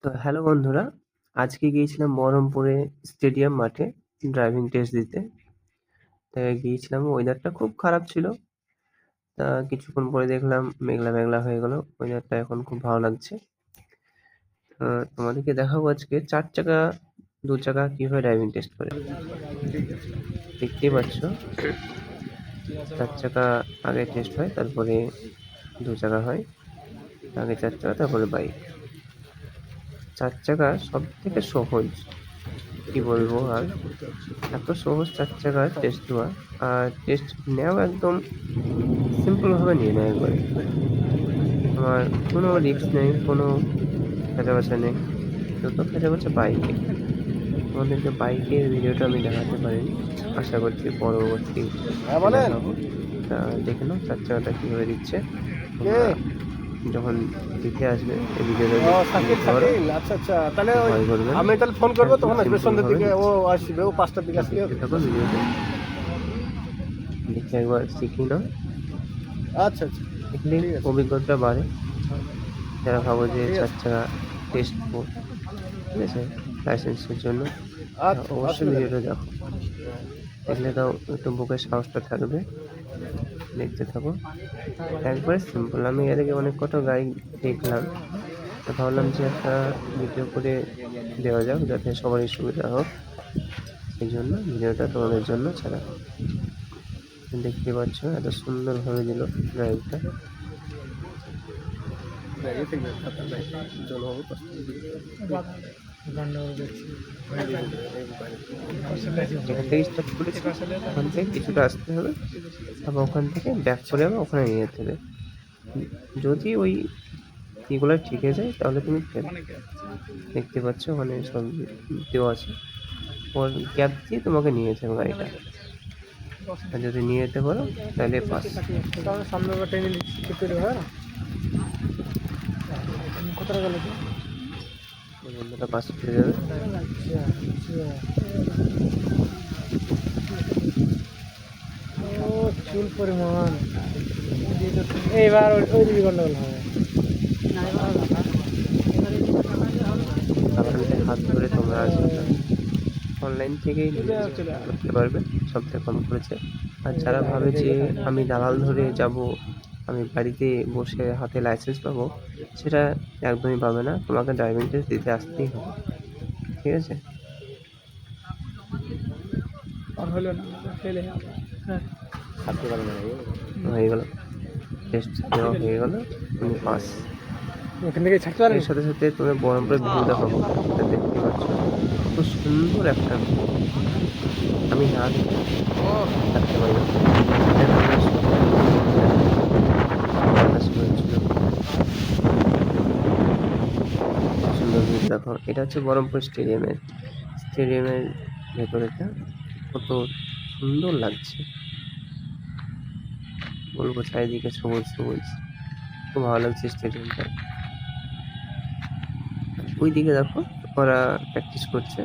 তো হ্যালো বন্ধুরা, আজকে গিয়েছিলাম বহরমপুরে স্টেডিয়াম মাঠে ড্রাইভিং টেস্ট দিতে। তা গিয়েছিলাম, ওয়েদারটা খুব খারাপ ছিল। তা কিছুক্ষণ পরে দেখলাম মেঘলা মেঘলা হয়ে গেল, ওয়েদারটা এখন খুব ভালো লাগছে। তোমাদেরকে দেখাবো আজকে 4 চাকা 2 চাকা কিভাবে ড্রাইভিং টেস্ট করে। দেখতেই পাচ্ছ, 4 চাকা আগে টেস্ট হয়, তারপরে 2 চাকা হয়। আগে 4 চাকা, তারপরে বাইক। 4 চাকা সব থেকে সহজ, কি বলবো আর, এত সহজ 4 চাকার টেস্ট দেওয়া। আর টেস্ট নেওয়াও একদম সিম্পল ভাবে নিয়ে নেয় একবারে। তোমার কোনো রিস্ক নেই, কোনো কাঁচাবাচা নেই, যত কাঁচাবাচা বাইকে। তোমাদেরকে বাইকের ভিডিওটা আমি দেখাতে পারিনি, আশা করছি পরবর্তী দেখাবো। তা দেখে নাও 4 চাকাটা কীভাবে দিচ্ছে। তোমরা যখন দিতে আসবে এই ভিডিওটা আচ্ছা তাহলে ভয় করবে না। আমি তাহলে ফোন করবো, তখন আসবে সন্ধ্যের দিকে। ও আসবে, ও 5টার দিকে আসবে। দেখতে থাকো ভিডিওটা, দেখে একবার শিখি নাও। আচ্ছা দেখলে অভিজ্ঞতা বাড়ে। যারা ভাবো যে 4 চাকা টেস্ট নেবো, ঠিক আছে, লাইসেন্সের জন্য, অবশ্যই ভিডিওটা দেখো। দেখলে তাও একটু বুকের সাহসটা থাকবে। দেখতে থাকো, একবারে সিম্পল। আমি এর আগে অনেক কটা গাড়ি দেখলাম, তো ভাবলাম যে একটা ভিডিও করে দেওয়া যাক, যাতে সবারই সুবিধা হোক। সেই জন্য ভিডিওটা তোমাদের জন্য ছাড়া। দেখতে পাচ্ছ এত সুন্দরভাবে দিল ড্রাইভটা। যেখান থেকে স্টার্ট করেছি ওখান থেকে কিছুটা আসতে হবে, তারপর ওখান থেকে ব্যাক করে আবার ওখানে নিয়ে যেতে হবে। যদি ওই এগুলো ঠিক হয়ে যায় তাহলে তুমি ফেল। দেখতে পাচ্ছ ওখানে সব দেওয়া আছে, ওর গ্যাপ দিয়ে তোমাকে নিয়ে যেতে হবে গাড়িটা। আর যদি নিয়ে যেতে পারো তাহলে পাস। বন্ধুটা পাস করে যাবে। চুল পরিমাণ এইবার ওই দিকে গন্ডগোল হবে। হাত ধরে তোমরা আসবে, অনলাইন থেকেই করতে পারবে, সবথেকে কম খরচে। আর যারা ভাবে যে আমি দালাল ধরে যাব, আমি বাড়িতে বসে হাতে লাইসেন্স পাবো, সেটা একদমই পাবে না। তোমাকে ড্রাইভিং টেস্ট দিতে আসতেই হবে, ঠিক আছে? হয়ে গেল, টেস্ট দেওয়া হয়ে গেল, তুমি পাস। এখান থেকে ছাড়তে পারবে। এর সাথে সাথে তুমি বহরমপুরের ভিউ দেখাবো। এটা দেখতে পাচ্ছ খুব সুন্দর একটা ভিউ, আমি না দেখে থাকতে পারি না। সুন্দর ভিউ দেখো। এটা হচ্ছে বহরমপুর স্টেডিয়ামের ভেতরেটা কত সুন্দর লাগছে বলবো, চারিদিকে সবুজ সবুজ, খুব ভালো লাগছে স্টেডিয়ামটা। ওই দিকে দেখো ওরা প্র্যাকটিস করছে।